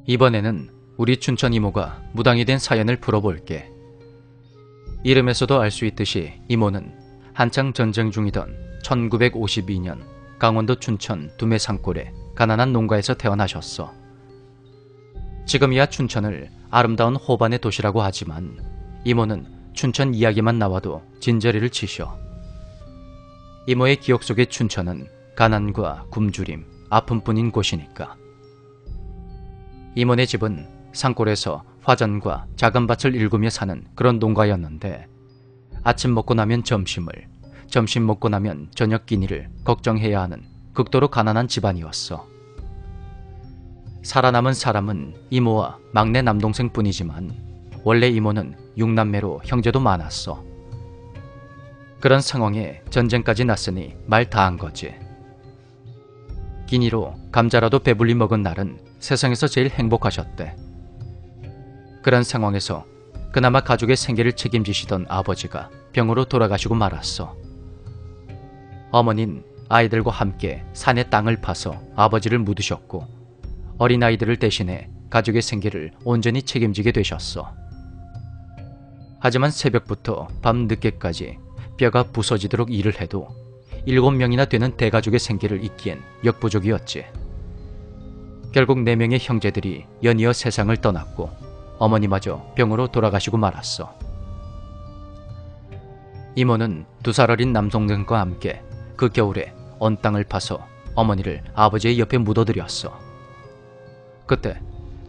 이번에는 우리 춘천 이모가 무당이 된 사연을 풀어볼게. 이름에서도 알 수 있듯이 이모는 한창 전쟁 중이던 1952년 강원도 춘천 두메 산골의 가난한 농가에서 태어나셨어. 지금이야 춘천을 아름다운 호반의 도시라고 하지만 이모는 춘천 이야기만 나와도 진저리를 치셔. 이모의 기억 속의 춘천은 가난과 굶주림, 아픔뿐인 곳이니까. 이모네 집은 산골에서 화전과 작은 밭을 일구며 사는 그런 농가였는데 아침 먹고 나면 점심을, 점심 먹고 나면 저녁 끼니를 걱정해야 하는 극도로 가난한 집안이었어. 살아남은 사람은 이모와 막내 남동생뿐이지만 원래 이모는 6남매로 형제도 많았어. 그런 상황에 전쟁까지 났으니 말 다한 거지. 끼니로 감자라도 배불리 먹은 날은 세상에서 제일 행복하셨대. 그런 상황에서 그나마 가족의 생계를 책임지시던 아버지가 병으로 돌아가시고 말았어. 어머니는 아이들과 함께 산에 땅을 파서 아버지를 묻으셨고 어린아이들을 대신해 가족의 생계를 온전히 책임지게 되셨어. 하지만 새벽부터 밤 늦게까지 뼈가 부서지도록 일을 해도 7명이나 되는 대가족의 생계를 잇기엔 역부족이었지. 결국 4명의 형제들이 연이어 세상을 떠났고 어머니마저 병으로 돌아가시고 말았어. 이모는 2살 어린 남동생과 함께 그 겨울에 언 땅을 파서 어머니를 아버지의 옆에 묻어드렸어. 그때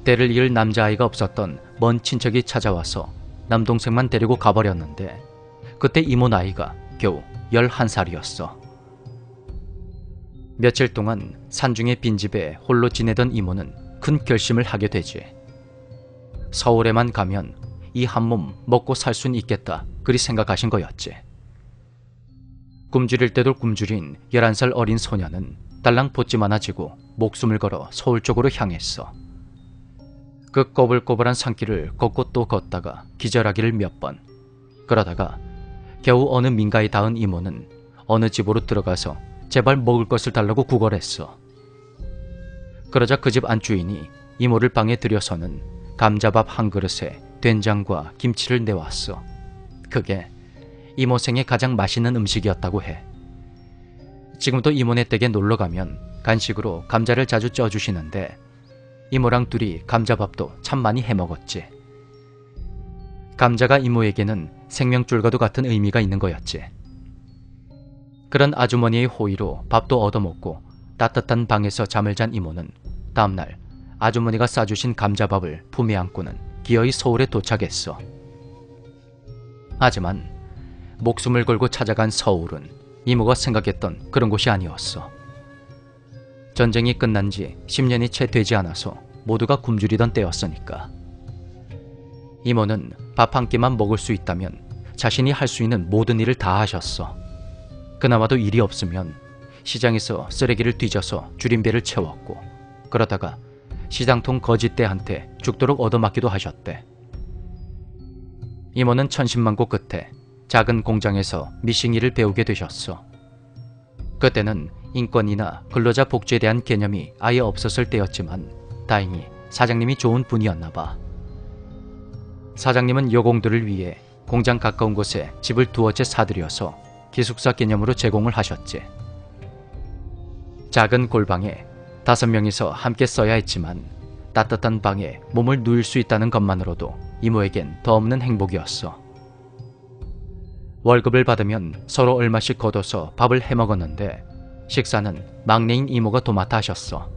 때를 이을 남자아이가 없었던 먼 친척이 찾아와서 남동생만 데리고 가버렸는데 그때 이모 나이가 겨우 11살이었어. 며칠 동안 산중의 빈집에 홀로 지내던 이모는 큰 결심을 하게 되지. 서울에만 가면 이 한 몸 먹고 살 순 있겠다 그리 생각하신 거였지. 굶주릴 때도 굶주린 11살 어린 소녀는 딸랑 보찜 하나 지고 목숨을 걸어 서울 쪽으로 향했어. 그 꼬불꼬불한 산길을 걷고 또 걷다가 기절하기를 몇 번. 그러다가 겨우 어느 민가에 닿은 이모는 어느 집으로 들어가서 제발 먹을 것을 달라고 구걸했어. 그러자 그 집 안주인이 이모를 방에 들여서는 감자밥 한 그릇에 된장과 김치를 내왔어. 그게 이모 생에 가장 맛있는 음식이었다고 해. 지금도 이모네 댁에 놀러가면 간식으로 감자를 자주 쪄주시는데 이모랑 둘이 감자밥도 참 많이 해먹었지. 감자가 이모에게는 생명줄과도 같은 의미가 있는 거였지. 그런 아주머니의 호의로 밥도 얻어먹고 따뜻한 방에서 잠을 잔 이모는 다음날 아주머니가 싸주신 감자밥을 품에 안고는 기어이 서울에 도착했어. 하지만 목숨을 걸고 찾아간 서울은 이모가 생각했던 그런 곳이 아니었어. 전쟁이 끝난 지 10년이 채 되지 않아서 모두가 굶주리던 때였으니까. 이모는 밥 한 끼만 먹을 수 있다면 자신이 할 수 있는 모든 일을 다 하셨어. 그나마도 일이 없으면 시장에서 쓰레기를 뒤져서 줄임배를 채웠고 그러다가 시장통 거짓대한테 죽도록 얻어맞기도 하셨대. 이모는 천신만고 끝에 작은 공장에서 미싱 일을 배우게 되셨어. 그때는 인권이나 근로자 복지에 대한 개념이 아예 없었을 때였지만 다행히 사장님이 좋은 분이었나 봐. 사장님은 여공들을 위해 공장 가까운 곳에 집을 2채 사들여서 기숙사 개념으로 제공을 하셨지. 작은 골방에 5명이서 함께 써야 했지만 따뜻한 방에 몸을 누일 수 있다는 것만으로도 이모에겐 더 없는 행복이었어. 월급을 받으면 서로 얼마씩 걷어서 밥을 해먹었는데 식사는 막내인 이모가 도맡아 하셨어.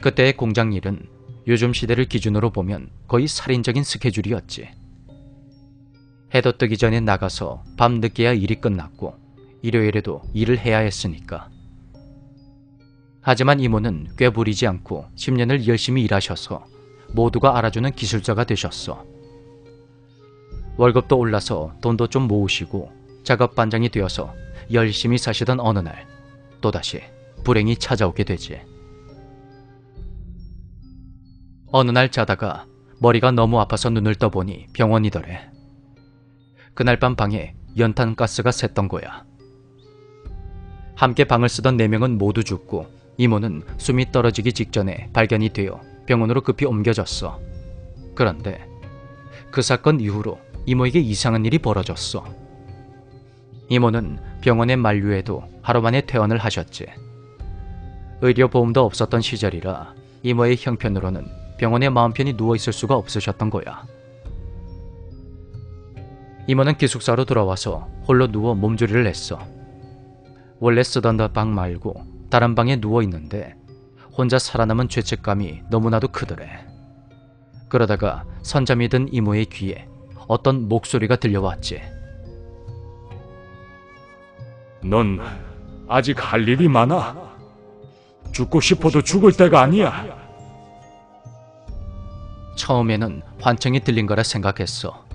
그때의 공장 일은 요즘 시대를 기준으로 보면 거의 살인적인 스케줄이었지. 해도 뜨기 전에 나가서 밤 늦게야 일이 끝났고 일요일에도 일을 해야 했으니까. 하지만 이모는 꽤 부리지 않고 10년을 열심히 일하셔서 모두가 알아주는 기술자가 되셨어. 월급도 올라서 돈도 좀 모으시고 작업 반장이 되어서 열심히 사시던 어느 날 또다시 불행이 찾아오게 되지. 어느 날 자다가 머리가 너무 아파서 눈을 떠보니 병원이더래. 그날 밤 방에 연탄가스가 샜던 거야. 함께 방을 쓰던 4명은 모두 죽고 이모는 숨이 떨어지기 직전에 발견이 되어 병원으로 급히 옮겨졌어. 그런데 그 사건 이후로 이모에게 이상한 일이 벌어졌어. 이모는 병원에 만류해도 하루 만에 퇴원을 하셨지. 의료보험도 없었던 시절이라 이모의 형편으로는 병원에 마음 편히 누워있을 수가 없으셨던 거야. 이모는 기숙사로 돌아와서 홀로 누워 몸조리를 했어. 원래 쓰던 방 말고 다른 방에 누워있는데 혼자 살아남은 죄책감이 너무나도 크더래. 그러다가 선잠이 든 이모의 귀에 어떤 목소리가 들려왔지. 넌 아직 할 일이 많아. 죽고 싶어도 죽을 때가 아니야. 처음에는 환청이 들린 거라 생각했어.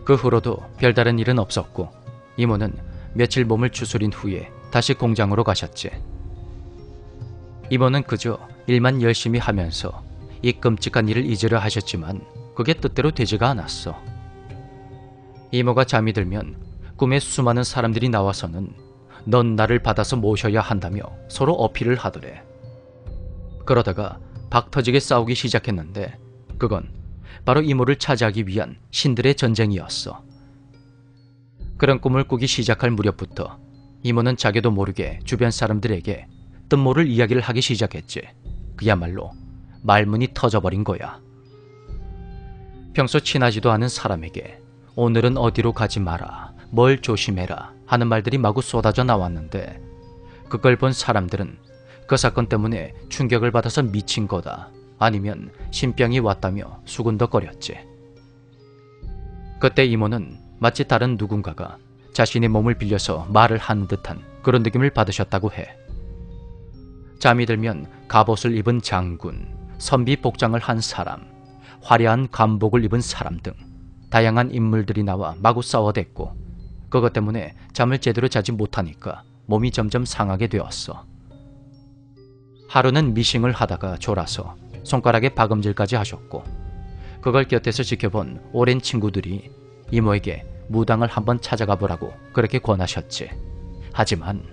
그 후로도 별다른 일은 없었고 이모는 며칠 몸을 추스린 후에 다시 공장으로 가셨지. 이모는 그저 일만 열심히 하면서 이 끔찍한 일을 잊으려 하셨지만 그게 뜻대로 되지가 않았어. 이모가 잠이 들면 꿈에 수많은 사람들이 나와서는 넌 나를 받아서 모셔야 한다며 서로 어필을 하더래. 그러다가 박 터지게 싸우기 시작했는데 그건 바로 이모를 차지하기 위한 신들의 전쟁이었어. 그런 꿈을 꾸기 시작할 무렵부터 이모는 자기도 모르게 주변 사람들에게 뜻모를 이야기를 하기 시작했지. 그야말로 말문이 터져버린 거야. 평소 친하지도 않은 사람에게 오늘은 어디로 가지 마라, 뭘 조심해라 하는 말들이 마구 쏟아져 나왔는데 그걸 본 사람들은 그 사건 때문에 충격을 받아서 미친 거다, 아니면 신병이 왔다며 수군덕거렸지. 그때 이모는 마치 다른 누군가가 자신의 몸을 빌려서 말을 하는 듯한 그런 느낌을 받으셨다고 해. 잠이 들면 갑옷을 입은 장군, 선비 복장을 한 사람, 화려한 관복을 입은 사람 등 다양한 인물들이 나와 마구 싸워댔고 그것 때문에 잠을 제대로 자지 못하니까 몸이 점점 상하게 되었어. 하루는 미싱을 하다가 졸아서 손가락에 박음질까지 하셨고 그걸 곁에서 지켜본 오랜 친구들이 이모에게 무당을 한번 찾아가 보라고 그렇게 권하셨지. 하지만